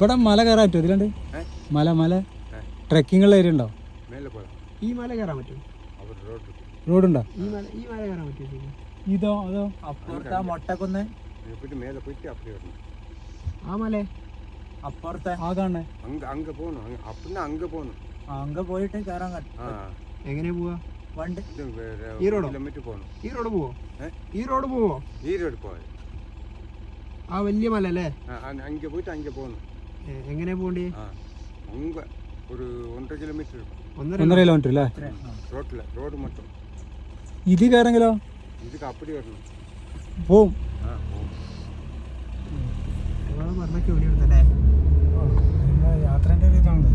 ഇവിടെ മല കയറാൻ പറ്റുമോ ഇതിലുണ്ട്? മല മല ട്രെക്കിംഗ് ഉള്ള ഏരിയ ഉണ്ടോ? ഈ മല കയറാൻ പറ്റും. റോഡുണ്ടോ? ഈ മല കയറാൻ പറ്റും. ഇതോ അതോ അപ്പുറത്തെ മൊട്ടക്കൊന്ന് ആ മല അപ്പുറത്തെ ആ കാണേ അങ്ങ പോയിട്ട് കയറാൻ എങ്ങനെ പോവാ? വണ്ടി ഈ റോഡ് പോവോ? ഈ റോഡ് പോവോ? ആ വലിയ മല അല്ലേ? എങ്ങനെ പോണ്ടേ? 1.5 കിലോമീറ്റർ അല്ലേ? ഇത് കയറെങ്കിലോ പോവും. പറഞ്ഞൊക്കെ ഇവിടെ എടുത്തല്ലേ? യാത്രേൻ്റെ ഒരു ഇതാണ്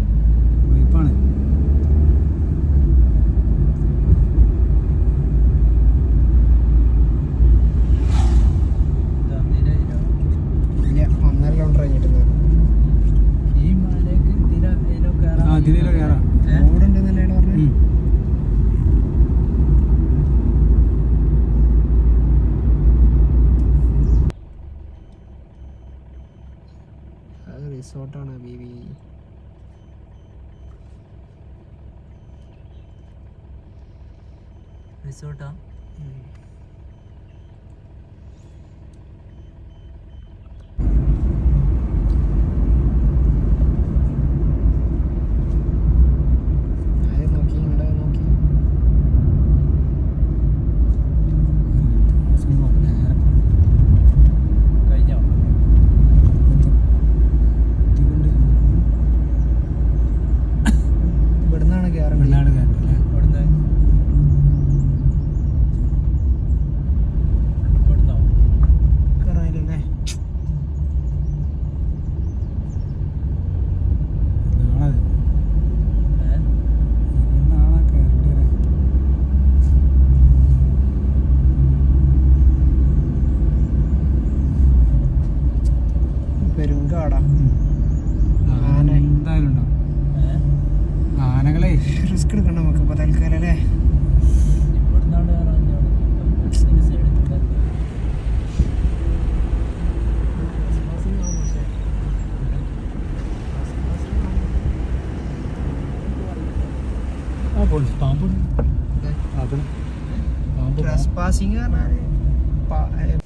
വൈപ്പാണ്. ഇല്ല 1.5 കിലോമീറ്റർ കഴിഞ്ഞിട്ട് ഈ മലയ്ക്ക് ഇതിലോ കയറാം. റോഡുണ്ടെന്നല്ലേ പറഞ്ഞു? റിസോർട്ടാണ് ബീവി. റിസോർട്ടാ? നോക്കി ഇങ്ങടെ നോക്കി. കഴിഞ്ഞോ? ഇവിടുന്നാണ് കയറുന്നത്. കയറാനില്ലല്ലേ? പെരുങ്കാടാ. ആന എന്തായാലും ഉണ്ടാവും. ആനകളെ റിസ്ക് എടുക്കണ്ട നമുക്ക് ഇപ്പൊ തൽക്കാലം അല്ലേ? ഇവിടുന്നാണ് കയറാൻ പാമ്പ് ട്രസ്പാസിങ് പറഞ്ഞാല്